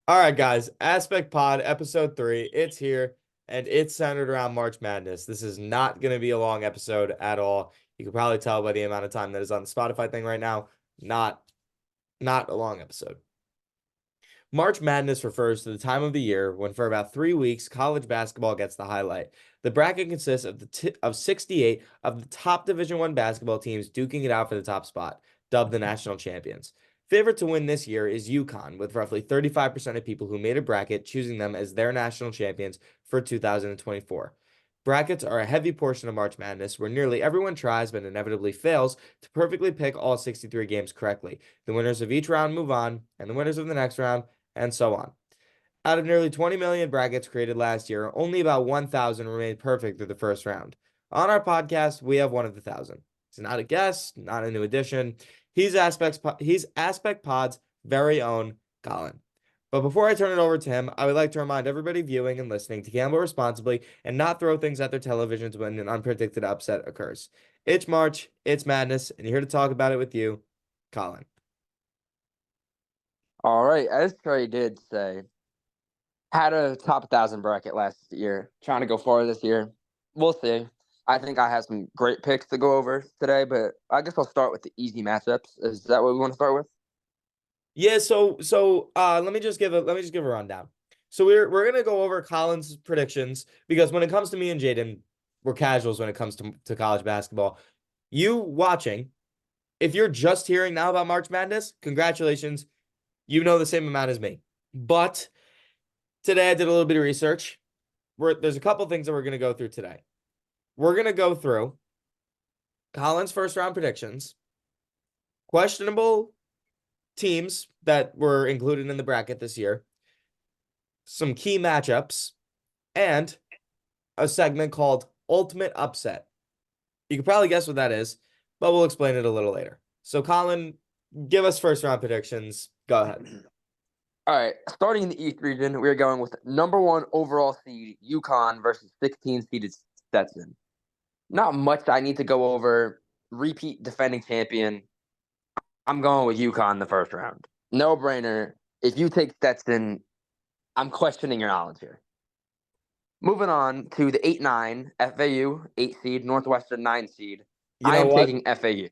All right, guys. Aspect Pod, episode 3. It's here, and it's centered around March Madness. This is not going to be a long episode at all. You can probably tell by the amount of time that is on the Spotify thing right now. Not, not a long episode. March Madness refers to the time of the year when, for about 3 weeks, college basketball gets the highlight. The bracket consists of 68 of the top Division I basketball teams duking it out for the top spot, dubbed the national champions. Favorite to win this year is UConn, with roughly 35% of people who made a bracket choosing them as their national champions for 2024. Brackets are a heavy portion of March Madness where nearly everyone tries but inevitably fails to perfectly pick all 63 games correctly. The winners of each round move on, and the winners of the next round, and so on. Out of nearly 20 million brackets created last year, only about 1,000 remained perfect through the first round. On our podcast, we have one of the 1,000. It's not a guest, not a new addition. He's Aspect Pod's very own Colin. But before I turn it over to him, I would like to remind everybody viewing and listening to gamble responsibly and not throw things at their televisions when an unpredicted upset occurs. It's March, it's madness, and here to talk about it with you, Colin. All right, as Trey did say, had a top 1,000 bracket last year. Trying to go far this year. We'll see. I think I have some great picks to go over today, but I guess I'll start with the easy matchups. Is that what we want to start with? Yeah, let me just give a rundown. So we're gonna go over Colin's predictions because when it comes to me and Jaden, we're casuals when it comes to college basketball. You watching, if you're just hearing now about March Madness, congratulations. You know the same amount as me. But today I did a little bit of research. There's a couple things that we're gonna go through today. We're gonna go through Colin's first round predictions, questionable teams that were included in the bracket this year, some key matchups, and a segment called Ultimate Upset. You can probably guess what that is, but we'll explain it a little later. So, Colin, give us first round predictions. Go ahead. All right, starting in the East region, we're going with number 1 overall seed UConn versus 16 seeded Stetson. Not much I need to go over. Repeat defending champion. I'm going with UConn in the first round. No brainer. If you take Stetson, I'm questioning your knowledge here. Moving on to the 8-9 FAU 8 seed, Northwestern 9 seed. You I know am what? taking FAU.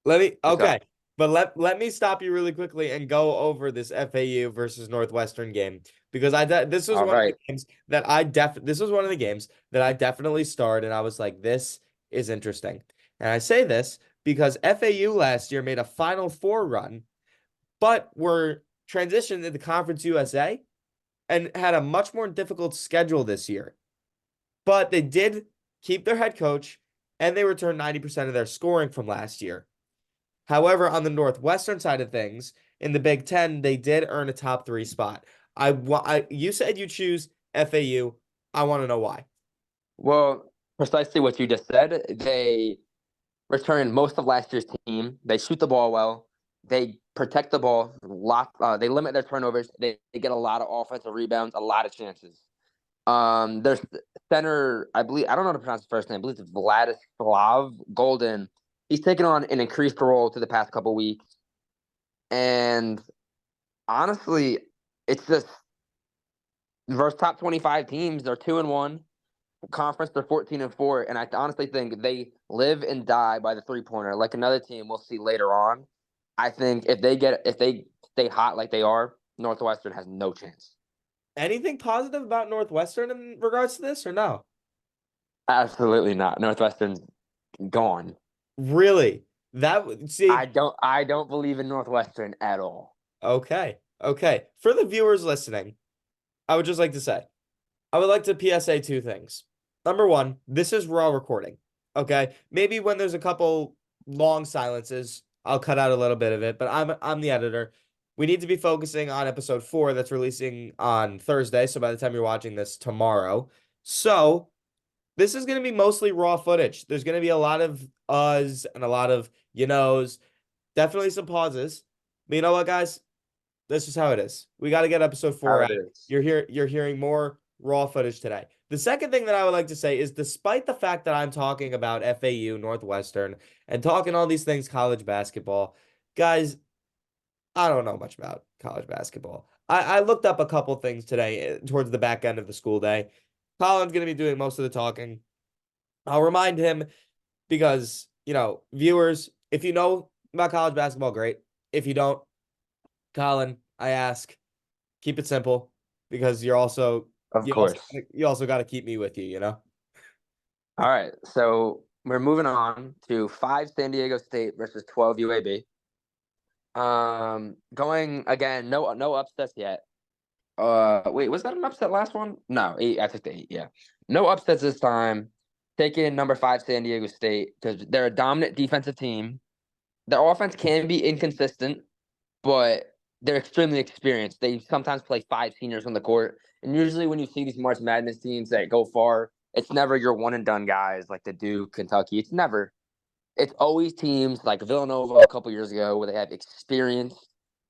What's Okay. up? But let me stop you really quickly and go over this FAU versus Northwestern game because this was All one of the right. games that this was one of the games that I definitely starred and I was like, this is interesting. And I say this because FAU last year made a Final Four run, but were transitioned into Conference USA and had a much more difficult schedule this year. But they did keep their head coach and they returned 90% of their scoring from last year. However, on the Northwestern side of things, in the Big Ten, they did earn a top 3 spot. You said you choose FAU. I want to know why. Well, precisely what you just said. They return most of last year's team. They shoot the ball well. They protect the ball. They limit their turnovers. They get a lot of offensive rebounds, a lot of chances. There's center, I believe, I don't know how to pronounce his first name. I believe it's Vladislav Golden. He's taken on an increased role to the past couple weeks. And honestly, it's just versus top 25 teams. They're 2-1. Conference, they're 14-4. And I honestly think they live and die by the 3-pointer. Like another team we'll see later on. I think if they stay hot like they are, Northwestern has no chance. Anything positive about Northwestern in regards to this or no? Absolutely not. Northwestern's gone. Really? That would see. I don't believe in Northwestern at all. Okay. Okay. For the viewers listening, I would just like to say, I would like to PSA 2 things. Number one, this is raw recording. Okay. Maybe when there's a couple long silences, I'll cut out a little bit of it, but I'm the editor. We need to be focusing on episode 4 that's releasing on Thursday. So by the time you're watching this tomorrow. So this is going to be mostly raw footage. There's going to be a lot of uhs and a lot of knows, definitely some pauses. But you know what, guys? This is how it is. We got to get episode 4 How out. it is. You're hearing more raw footage today. The second thing that I would like to say is despite the fact that I'm talking about FAU, Northwestern, and talking all these things college basketball, guys, I don't know much about college basketball. I looked up a couple things today towards the back end of the school day. Colin's going to be doing most of the talking. I'll remind him because, viewers, if you know about college basketball, great. If you don't, Colin, I ask, keep it simple because Of you also course. you also got to keep me with you. All right. So we're moving on to 5 San Diego State versus 12 UAB. Going again, no upsets yet. Wait, was that an upset last one? No, 8. I took the 8. Yeah, no upsets this time. Taking number 5 San Diego State because they're a dominant defensive team. Their offense can be inconsistent, but they're extremely experienced. They sometimes play 5 seniors on the court, and usually when you see these March Madness teams that go far, it's never your one and done guys like the Duke, Kentucky. It's never. It's always teams like Villanova a couple years ago where they have experience,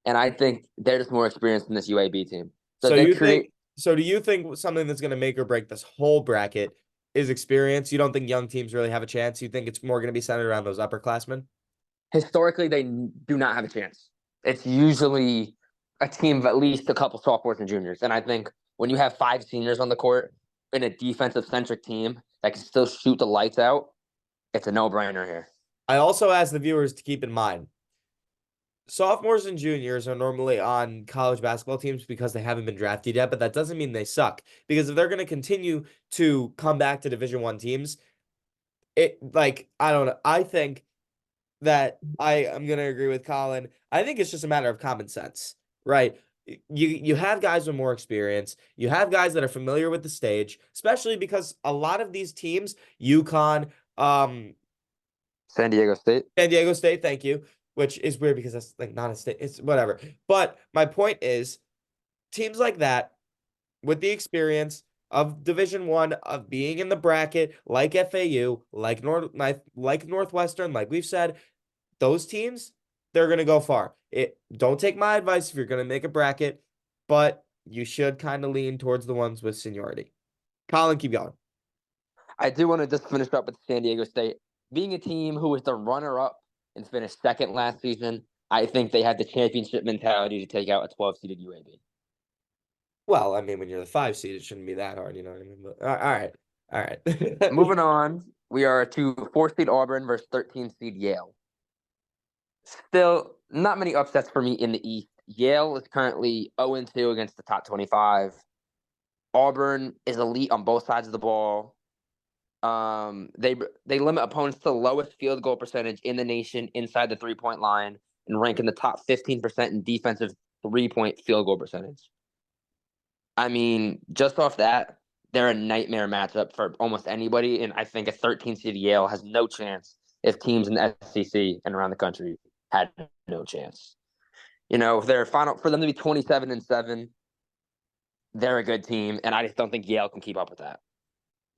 and I think they're just more experienced than this UAB team. So So they you think create so do you think something that's going to make or break this whole bracket is experience? You don't think young teams really have a chance? You think it's more going to be centered around those upperclassmen? historically they do not have a chance. It's usually a team of at least a couple sophomores and juniors, and I think when you have 5 seniors on the court in a defensive centric team that can still shoot the lights out, it's a no brainer here. I also ask the viewers to keep in mind sophomores and juniors are normally on college basketball teams because they haven't been drafted yet, but that doesn't mean they suck. Because if they're going to continue to come back to Division 1 teams, I don't know. I think that I am going to agree with Colin. I think it's just a matter of common sense, right? You have guys with more experience. You have guys that are familiar with the stage, especially because a lot of these teams, UConn, San Diego State. San Diego State, thank you, which is weird because that's like not a state. It's whatever. But my point is, teams like that with the experience of Division 1, of being in the bracket, like FAU, like Northwestern, like we've said, those teams, they're gonna go far. Don't take my advice if you're gonna make a bracket, but you should kind of lean towards the ones with seniority. Colin, keep going. I do want to just finish up with San Diego State. Being a team who was the runner up and finished second last season, I think they had the championship mentality to take out a 12 seeded UAB. Well, I mean, when you're the 5 seed, it shouldn't be that hard, you know what I mean? But, all right. Moving on, we are to 4 seed Auburn versus 13 seed Yale. Still, not many upsets for me in the East. Yale is currently 0-2 against the top 25. Auburn is elite on both sides of the ball. They limit opponents to the lowest field goal percentage in the nation inside the 3-point line and rank in the top 15% in defensive 3-point field goal percentage. I mean, just off that, they're a nightmare matchup for almost anybody, and I think a 13 seed Yale has no chance if teams in the SEC and around the country had no chance. If they're final for them to be 27-7, they're a good team, and I just don't think Yale can keep up with that.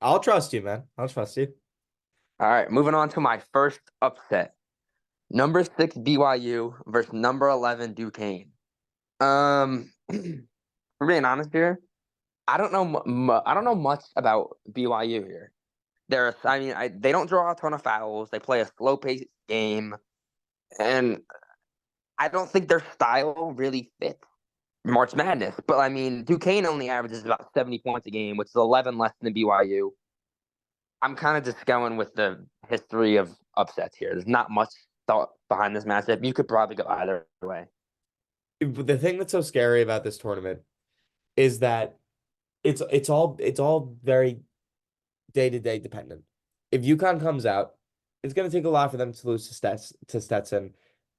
I'll trust you, man. I'll trust you. All right, moving on to my first upset. Number 6 BYU versus number 11 Duquesne. For being honest here, I don't know. I don't know much about BYU here. They don't draw a ton of fouls. They play a slow paced game, and I don't think their style really fits March Madness. But I mean, Duquesne only averages about 70 points a game, which is 11 less than BYU. I'm kind of just going with the history of upsets here. There's not much thought behind this matchup. You could probably go either way. The thing that's so scary about this tournament is that it's all very day-to-day dependent. If UConn comes out, it's going to take a lot for them to lose to Stetson.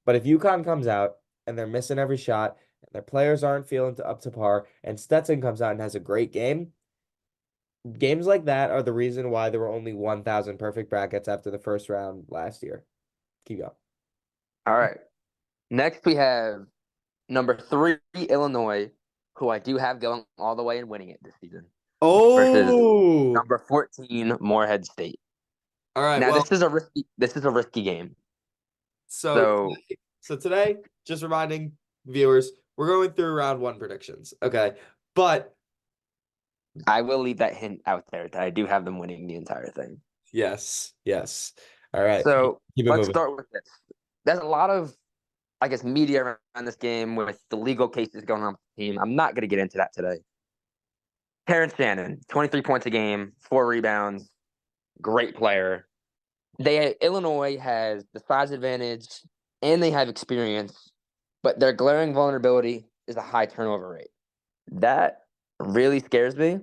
But if UConn comes out and they're missing every shot, and their players aren't feeling up to par, and Stetson comes out and has a great game, games like that are the reason why there were only 1,000 perfect brackets after the first round last year. Keep going. All right. Next, we have number 3 Illinois, who I do have going all the way and winning it this season, versus Oh, number 14 Morehead State. all right. Now, Well, this is a risky game. so So so today, just reminding viewers, we're going through round 1 predictions. Okay. But I will leave that hint out there that I do have them winning the entire thing. yes, yes. All right. So Keep it let's moving. start with this. There's a lot of I guess, media around this game with the legal cases going on with the team. I'm not going to get into that today. Terrence Shannon, 23 points a game, 4 rebounds, great player. Illinois has the size advantage and they have experience, but their glaring vulnerability is a high turnover rate. That really scares me,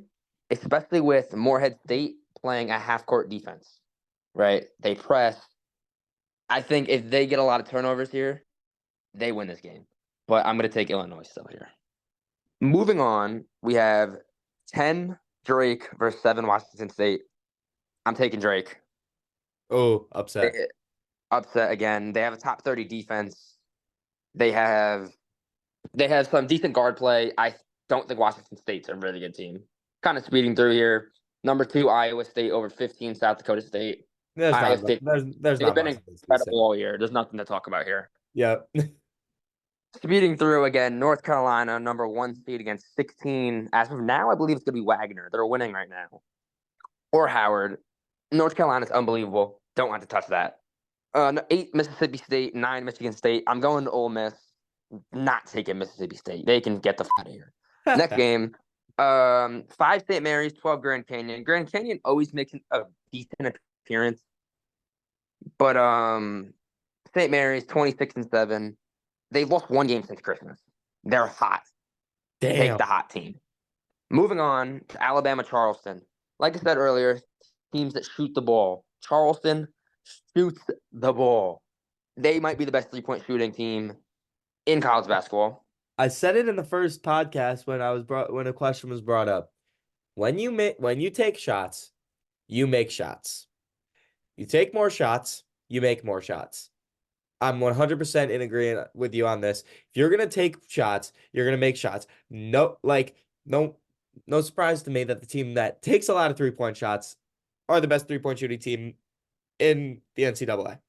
especially with Morehead State playing a half court defense. Right? They press. I think if they get a lot of turnovers here, they win this game. But I'm going to take Illinois still here. Moving on, we have 10 Drake versus 7 Washington State. I'm taking Drake. Oh, upset. They, upset again. They have a top 30 defense. They have some decent guard play. I don't think Washington State's a really good team. Kind of speeding through here. Number 2, Iowa State over 15 South Dakota State. There's Iowa not State, there's they've not been much of this to be said. incredible all year. There's nothing to talk about here. Yep. Speeding through again, North Carolina, number 1 seed against 16. As of now, I believe it's going to be Wagner. They're winning right now. Or Howard. North Carolina's unbelievable. Don't want to touch that. 8 Mississippi State, 9 Michigan State. I'm going to Ole Miss. Not taking Mississippi State. They can get the f out of here. Next game, 5 St. Mary's, 12 Grand Canyon. Grand Canyon always makes a decent appearance, but St. Mary's 26-7. They've lost 1 game since Christmas. They're hot. Take Damn. the hot team. Moving on to Alabama Charleston. Like I said earlier, teams that shoot the ball. Charleston shoots the ball. They might be the best 3-point shooting team in college basketball. I said it in the first podcast when a question was brought up. When you take shots, you make shots. You take more shots, you make more shots. I'm 100% in agreement with you on this. If you're gonna take shots, you're gonna make shots. No surprise to me that the team that takes a lot of 3-point shots are the best 3-point shooting team in the NCAA.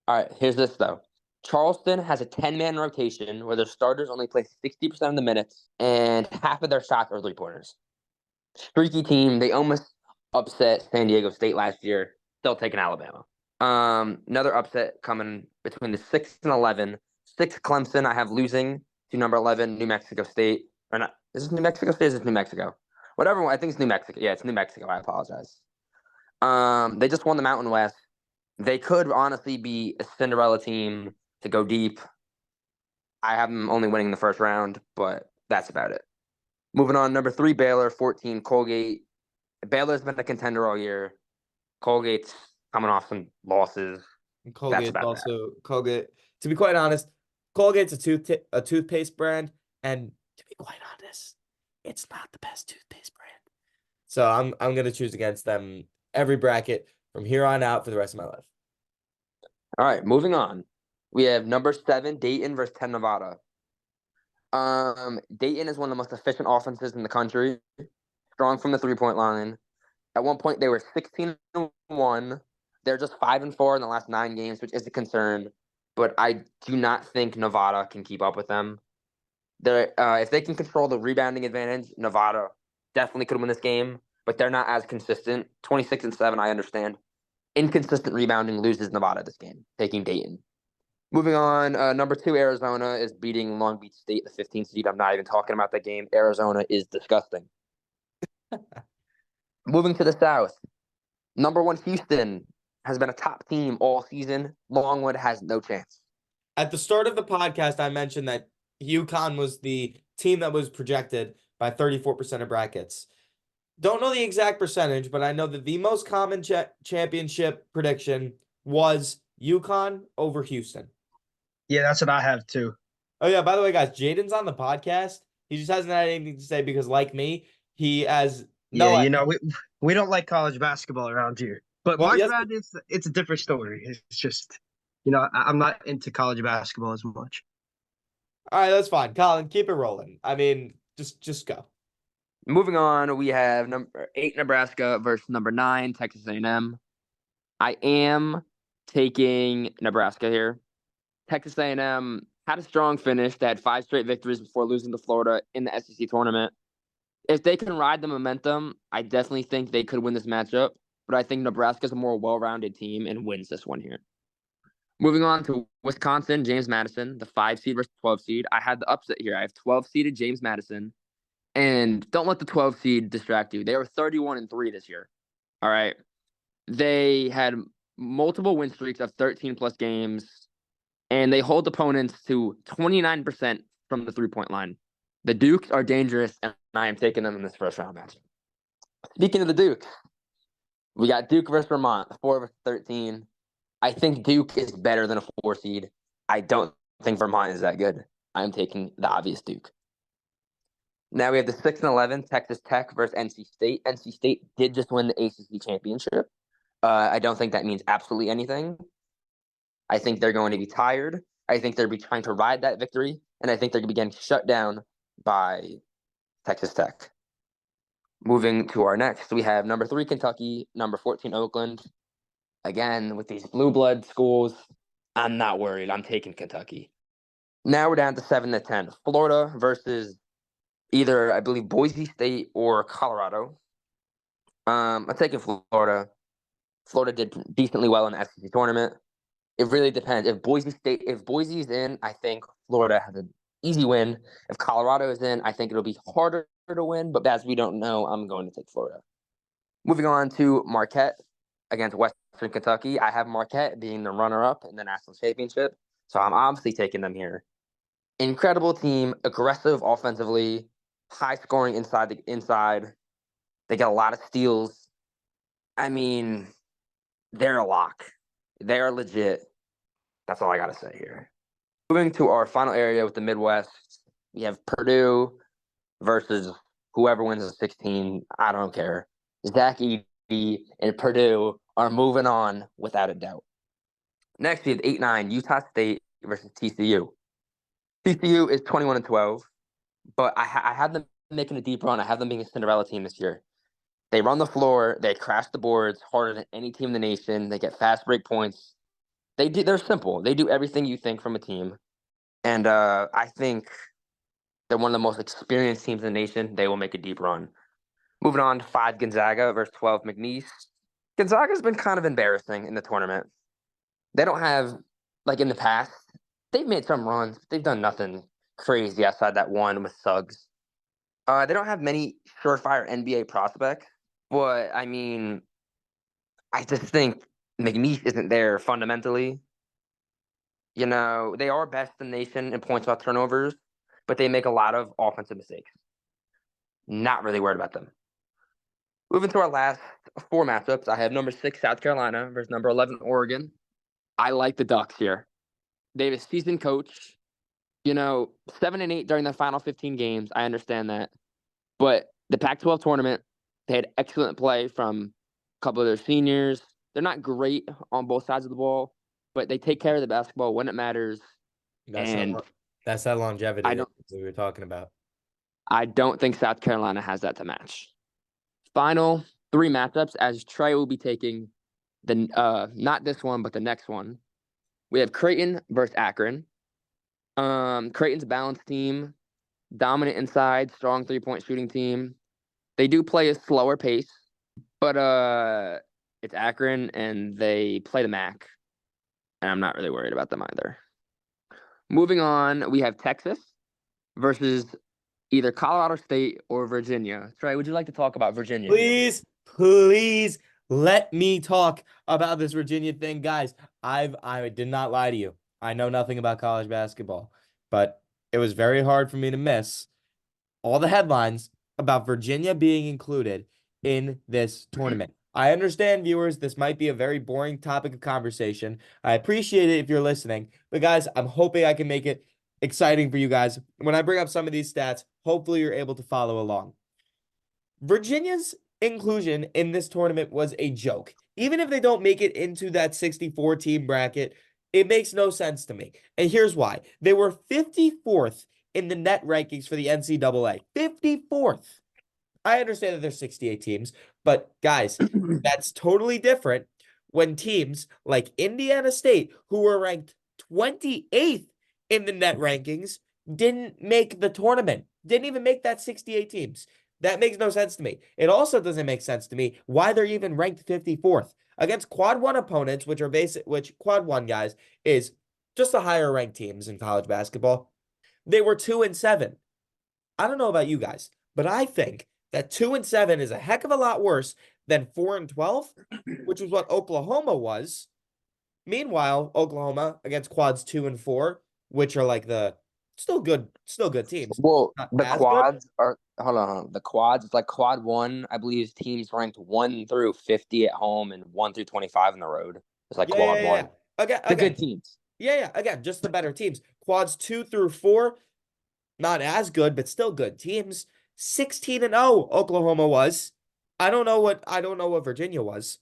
All right, here's this though. Charleston has a 10-man rotation where their starters only play 60% of the minutes and half of their shots are 3-pointers. Streaky team. They almost upset San Diego State last year. Still taking Alabama. Another upset coming between the 6 and 11. 6 Clemson. I have losing to number 11 New Mexico State. Or not? Is this New Mexico State? Or is this New Mexico? Whatever. I think it's New Mexico. Yeah, it's New Mexico. I apologize. They just won the Mountain West. They could honestly be a Cinderella team to go deep. I have them only winning the first round, but that's about it. Moving on, number 3 Baylor, 14 Colgate. Baylor's been a contender all year. Colgate's coming off some losses. Colgate also that. Colgate. To be quite honest, Colgate's a toothpaste brand, and to be quite honest, it's not the best toothpaste brand. So I'm gonna choose against them every bracket from here on out for the rest of my life. All right, moving on. We have number 7 Dayton versus 10 Nevada. Dayton is one of the most efficient offenses in the country. Strong from the 3-point line. At one point, they were 16-1. They're just 5-4 in the last 9 games, which is a concern. But I do not think Nevada can keep up with them. If they can control the rebounding advantage, Nevada definitely could win this game. But they're not as consistent. 26-7, I understand. Inconsistent rebounding loses Nevada this game, taking Dayton. Moving on, number 2 Arizona is beating Long Beach State, the 15th seed. I'm not even talking about that game. Arizona is disgusting. Moving to the South, number 1 Houston has been a top team all season. Longwood has no chance. At the start of the podcast, I mentioned that UConn was the team that was projected by 34% of brackets. Don't know the exact percentage, but I know that the most common championship prediction was UConn over Houston. Yeah, that's what I have too. Oh, yeah, by the way, guys, Jaden's on the podcast. He just hasn't had anything to say because, like me, he has no Yeah, idea. we don't like college basketball around here. But Well, March yes, Madness, it's a different story. It's just, I'm not into college basketball as much. all right, that's fine. Colin, keep it rolling. I mean, just go. Moving on, we have number 8 Nebraska versus number 9 Texas A&M. I am taking Nebraska here. Texas A&M had a strong finish. They had 5 straight victories before losing to Florida in the SEC tournament. If they can ride the momentum, I definitely think they could win this matchup. But I think Nebraska's a more well-rounded team and wins this one here. Moving on to Wisconsin, James Madison, the 5 seed versus 12 seed. I had the upset here. I have 12 seeded James Madison. And don't let the 12 seed distract you. They were 31-3 this year. All right. They had multiple win streaks of 13 plus games, and they hold opponents to 29% from the 3-point line. The Dukes are dangerous, and I am taking them in this first round match. Speaking of the Dukes, we got Duke versus Vermont, 4 versus 13. I think Duke is better than a 4 seed. I don't think Vermont is that good. I'm taking the obvious Duke. Now we have the 6 and 11 Texas Tech versus NC State. NC State did just win the ACC championship. I don't think that means absolutely anything. I think they're going to be tired. I think they'll be trying to ride that victory, and I think they're going to be getting shut down by Texas Tech. Moving to our next, we have number 3 Kentucky, number 14 Oakland. Again, with these blue blood schools, I'm not worried. I'm taking Kentucky. Now we're down to 7 to 10. Florida versus either, I believe, Boise State or Colorado. I'm taking Florida. Florida did decently well in the SEC tournament. It really depends. If Boise's in, I think Florida has an easy win. If Colorado is in, I think it'll be harder to win. But as we don't know, I'm going to take Florida. Moving on to Marquette against Western Kentucky. I have Marquette being the runner-up in the national championship, so I'm obviously taking them here. Incredible team, aggressive offensively, high scoring inside. They get a lot of steals. I mean, they're a lock. They are legit. That's all I got to say here. Moving to our final area with the Midwest, we have Purdue versus whoever wins the 16. I don't care. Zach Edey and Purdue are moving on without a doubt. Next, we have 8-9 Utah State versus TCU. TCU is 21-12, but I have them making a deep run. I have them being a Cinderella team this year. They run the floor. They crash the boards harder than any team in the nation. They get fast break points. They're simple. They do everything you think from a team. And I think they're one of the most experienced teams in the nation. They will make a deep run. Moving on to 5 Gonzaga versus 12 McNeese. Gonzaga's been kind of embarrassing in the tournament. They don't have, like in the past, they've made some runs, but they've done nothing crazy outside that one with Suggs. They don't have many surefire NBA prospects, but I mean, I just think McNeese isn't there fundamentally. You know, they are best in the nation in points off turnovers, but they make a lot of offensive mistakes. Not really worried about them. Moving to our last 4 matchups, I have number 6 South Carolina versus number 11 Oregon. I like the Ducks here. They have a seasoned coach. 7-8 during the final 15 games. I understand that. But the Pac-12 tournament, they had excellent play from a couple of their seniors. They're not great on both sides of the ball, but they take care of the basketball when it matters. That's that longevity that we were talking about. I don't think South Carolina has that to match. Final 3 matchups, as Trey will be taking not this one, but the next one. We have Creighton versus Akron. Creighton's a balanced team, dominant inside, strong 3-point shooting team. They do play a slower pace, but it's Akron and they play the MAC, and I'm not really worried about them either. Moving on, we have Texas versus either Colorado State or Virginia. Trey, would you like to talk about Virginia? Please let me talk about this Virginia thing, guys. I did not lie to you. I know nothing about college basketball, but it was very hard for me to miss all the headlines about Virginia being included in this tournament. I understand, viewers, this might be a very boring topic of conversation. I appreciate it if you're listening, but guys, I'm hoping I can make it exciting for you guys. When I bring up some of these stats, hopefully you're able to follow along. Virginia's inclusion in this tournament was a joke. Even if they don't make it into that 64 team bracket, it makes no sense to me. And here's why. They were 54th in the net rankings for the NCAA. 54th. I understand that there's 68 teams, but guys, that's totally different when teams like Indiana State, who were ranked 28th in the net rankings, didn't make the tournament. Didn't even make that 68 teams. That makes no sense to me. It also doesn't make sense to me why they're even ranked 54th against quad one opponents, which quad one guys is just the higher ranked teams in college basketball. They were 2-7. I don't know about you guys, but I think that 2-7 is a heck of a lot worse than 4-12, which was what Oklahoma was. Meanwhile, Oklahoma against quads 2 and 4, which are like the still good teams. Well, Not the as good. quads are hold on. The quads, it's like quad one, I believe teams ranked 1 through 50 at home and 1 through 25 on the road. It's like Yeah, yeah, quad yeah, yeah. one. The Again, good teams. yeah, yeah. Again, just the better teams. Quads 2 through 4, not as good, but still good teams. 16-0 Oklahoma was. I don't know what Virginia was,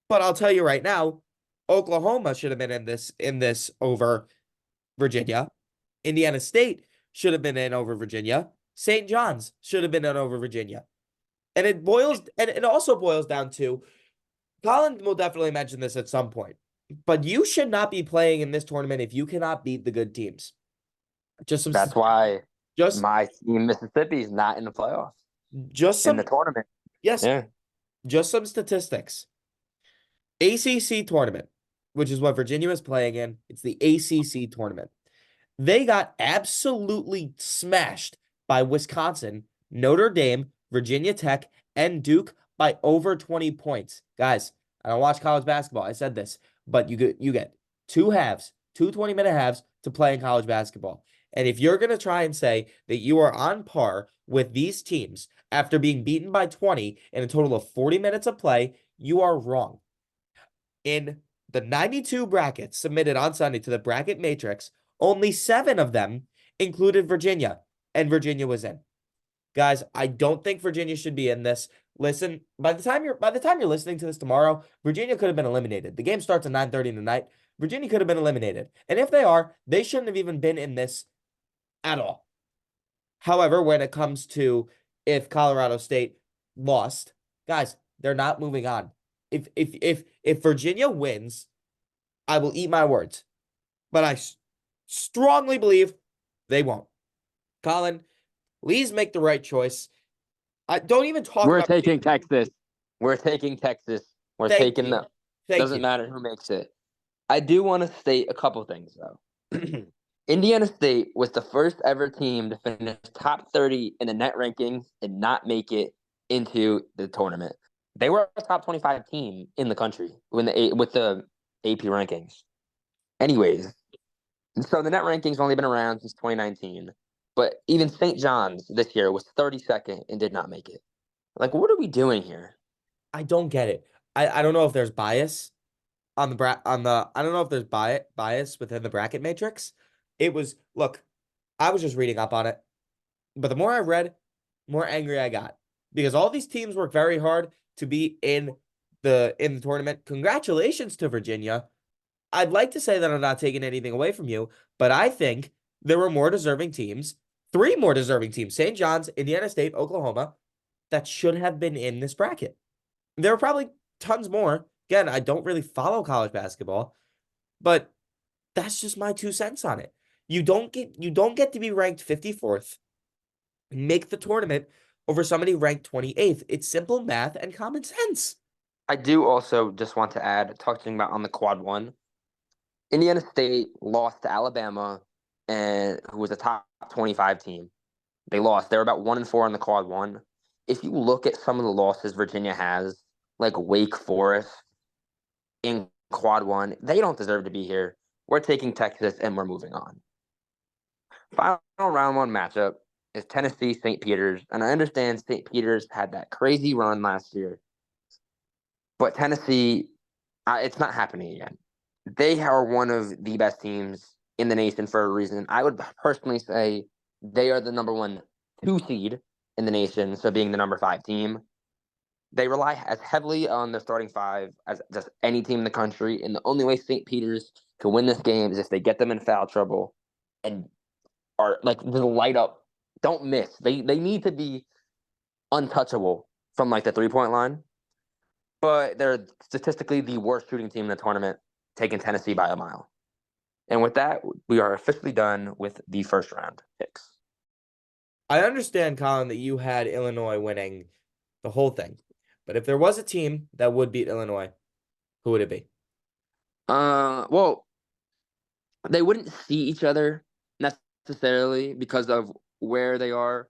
but I'll tell you right now, Oklahoma should have been in this over Virginia. Indiana State should have been in over Virginia. St. John's should have been in over Virginia. And it also boils down to Colin will definitely mention this at some point, but you should not be playing in this tournament if you cannot beat the good teams. Just some That's why just my team Mississippi is not in the playoffs just in the some tournament. yes, Yeah. just some statistics. ACC tournament, which is what Virginia is playing in. It's the ACC tournament. They got absolutely smashed by Wisconsin, Notre Dame, Virginia Tech, and Duke by over 20 points. Guys, I don't watch college basketball. I said this, but you get two halves, two 20-minute halves to play in college basketball. And if you're going to try and say that you are on par with these teams after being beaten by 20 in a total of 40 minutes of play, you are wrong. In the 92 brackets submitted on Sunday to the bracket matrix, only 7 of them included Virginia, and Virginia was in. Guys, I don't think Virginia should be in this. Listen, by the time you're listening to this tomorrow, Virginia could have been eliminated. The game starts at 9:30 tonight. Virginia could have been eliminated. And if they are, they shouldn't have even been in this at all. However, when it comes to if Colorado State lost, guys, they're not moving on. If Virginia wins, I will eat my words. But I strongly believe they won't. Colin, please make the right choice. I don't even talk We're about taking Texas. We're taking Texas. We're thank taking you. the Thank doesn't you. matter who makes it. I do want to state a couple things though. Indiana State was the first ever team to finish top 30 in the net rankings and not make it into the tournament. They were a top 25 team in the country with the AP rankings. Anyways, so the net rankings only been around since 2019, but even St. John's this year was 32nd and did not make it. Like, what are we doing here? I don't get it. I don't know if there's bias on the I don't know if there's bias within the bracket matrix. Look, I was just reading up on it, but the more I read, more angry I got because all these teams work very hard to be in the tournament. Congratulations to Virginia. I'd like to say that I'm not taking anything away from you, but I think there were more deserving teams, 3 more deserving teams, St. John's, Indiana State, Oklahoma, that should have been in this bracket. There were probably tons more. Again, I don't really follow college basketball, but that's just my 2 cents on it. You don't get to be ranked 54th, make the tournament over somebody ranked 28th. It's simple math and common sense. I do also just want to add, talking about on the quad one, Indiana State lost to Alabama, and who was a top 25 team. They lost. They were about 1-4 in the quad one. If you look at some of the losses Virginia has, like Wake Forest in quad one, they don't deserve to be here. We're taking Texas and we're moving on. Final round one matchup is Tennessee St. Peter's, and I understand St. Peter's had that crazy run last year, but Tennessee, it's not happening again. They are one of the best teams in the nation for a reason. I would personally say they are the number 2 seed in the nation, so being the number 5 team. They rely as heavily on their starting 5 as just any team in the country, and the only way St. Peter's can win this game is if they get them in foul trouble and are like just light up, don't miss. They need to be untouchable from like the 3-point line, but they're statistically the worst shooting team in the tournament, taking Tennessee by a mile. And with that, we are officially done with the first round picks. I understand, Colin, that you had Illinois winning the whole thing. But if there was a team that would beat Illinois, who would it be? Well, they wouldn't see each other necessarily because of where they are,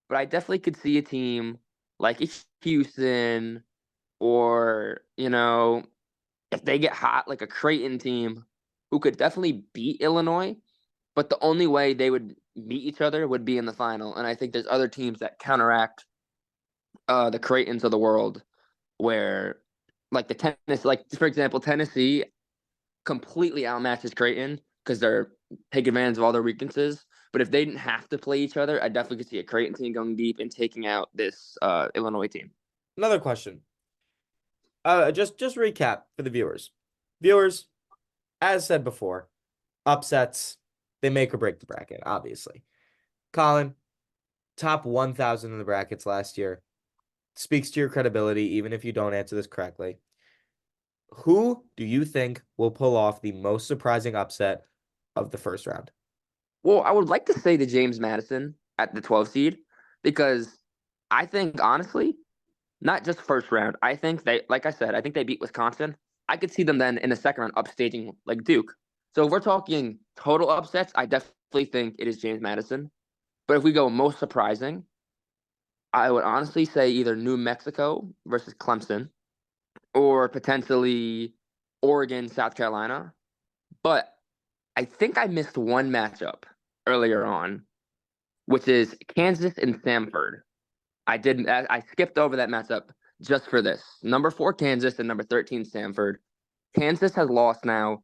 but I definitely could see a team like Houston or, if they get hot, like a Creighton team who could definitely beat Illinois, but the only way they would meet each other would be in the final. And I think there's other teams that counteract the Creightons of the world where like like for example, Tennessee completely outmatches Creighton because they're taking advantage of all their weaknesses. But if they didn't have to play each other, I definitely could see a Creighton team going deep and taking out this Illinois team. Another question. Just recap for the viewers. Viewers, as said before, upsets, they make or break the bracket, obviously. Colin, top 1,000 in the brackets last year. Speaks to your credibility, even if you don't answer this correctly. Who do you think will pull off the most surprising upset of the first round? Well, I would like to say to James Madison at the 12 seed because I think, honestly, not just first round. I think like I said, I think they beat Wisconsin. I could see them then in the second round upstaging like Duke. So if we're talking total upsets, I definitely think it is James Madison. But if we go most surprising, I would honestly say either New Mexico versus Clemson or potentially Oregon, South Carolina. But I think I missed one matchup earlier on, which is Kansas and Samford. I skipped over that matchup just for this. Number 4 Kansas and number 13 Samford. Kansas has lost now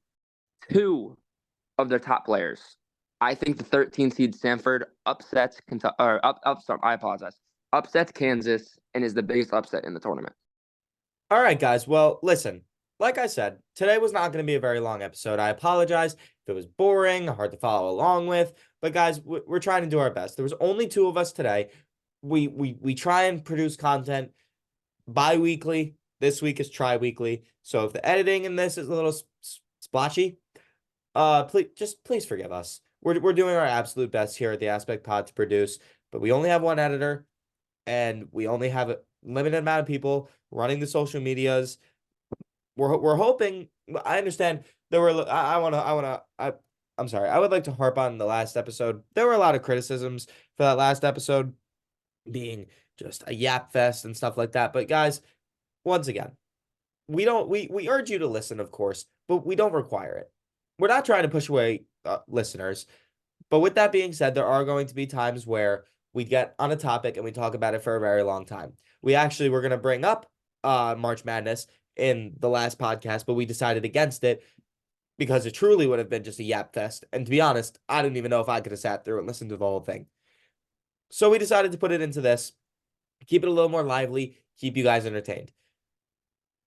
2 of their top players. I think the 13 seed Samford upsets I apologize. Upsets Kansas and is the biggest upset in the tournament. All right, guys. Well, listen, like I said, today was not going to be a very long episode. I apologize if it was boring, hard to follow along with. But guys, we're trying to do our best. There was only 2 of us today. We try and produce content bi-weekly. This week is tri-weekly. So if the editing in this is a little splotchy, please forgive us. We're doing our absolute best here at the Aspect Pod to produce, but we only have one editor and we only have a limited amount of people running the social medias. We're hoping. I understand there were. I'm sorry. I would like to harp on the last episode. There were a lot of criticisms for that last episode being just a yap fest and stuff like that. But guys, once again, we urge you to listen, of course, but we don't require it. We're not trying to push away listeners. But with that being said, there are going to be times where we get on a topic and we talk about it for a very long time. We actually were going to bring up March Madness in the last podcast, but we decided against it because it truly would have been just a yap fest. And to be honest, I didn't even know if I could have sat through and listened to the whole thing. So we decided to put it into this, keep it a little more lively, keep you guys entertained.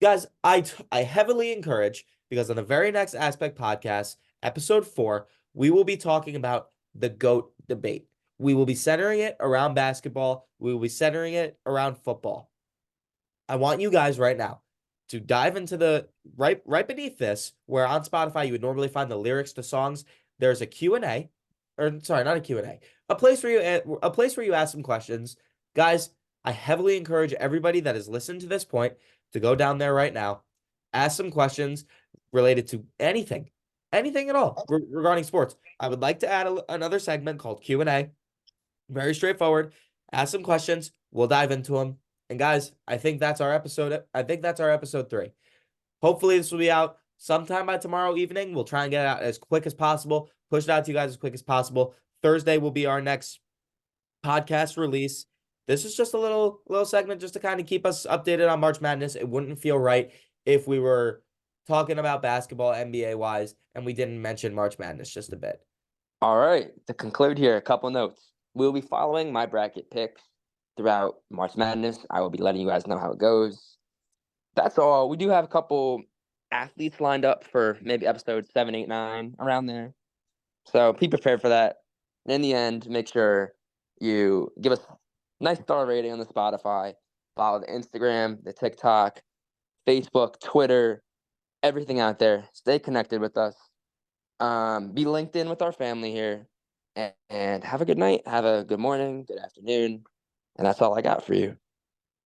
Guys, I heavily encourage, because on the very next Aspect podcast, episode 4, we will be talking about the GOAT debate. We will be centering it around basketball. We will be centering it around football. I want you guys right now to dive into the right beneath this, where on Spotify you would normally find the lyrics to songs. There's a Q&A, or sorry, not a Q&A, a place where you ask some questions. Guys, I heavily encourage everybody that has listened to this point to go down there right now, ask some questions related to anything at all regarding sports. I would like to add another segment called Q&A. Very straightforward. Ask some questions. We'll dive into them. And guys, I think that's our episode. I think that's our episode 3. Hopefully this will be out sometime by tomorrow evening. We'll try and get it out as quick as possible. Push it out to you guys as quick as possible. Thursday will be our next podcast release. This is just a little segment just to kind of keep us updated on March Madness. It wouldn't feel right if we were talking about basketball NBA wise and we didn't mention March Madness just a bit. All right. To conclude here, a couple notes. We'll be following my bracket picks throughout March Madness. I will be letting you guys know how it goes. That's all. We do have a couple athletes lined up for maybe episodes 7, 8, 9, around there. So be prepared for that. In the end, make sure you give us a nice star rating on the Spotify. Follow the Instagram, the TikTok, Facebook, Twitter, everything out there. Stay connected with us. Be linked in with our family here. and have a good night, have a good morning, good afternoon, and that's all I got for you.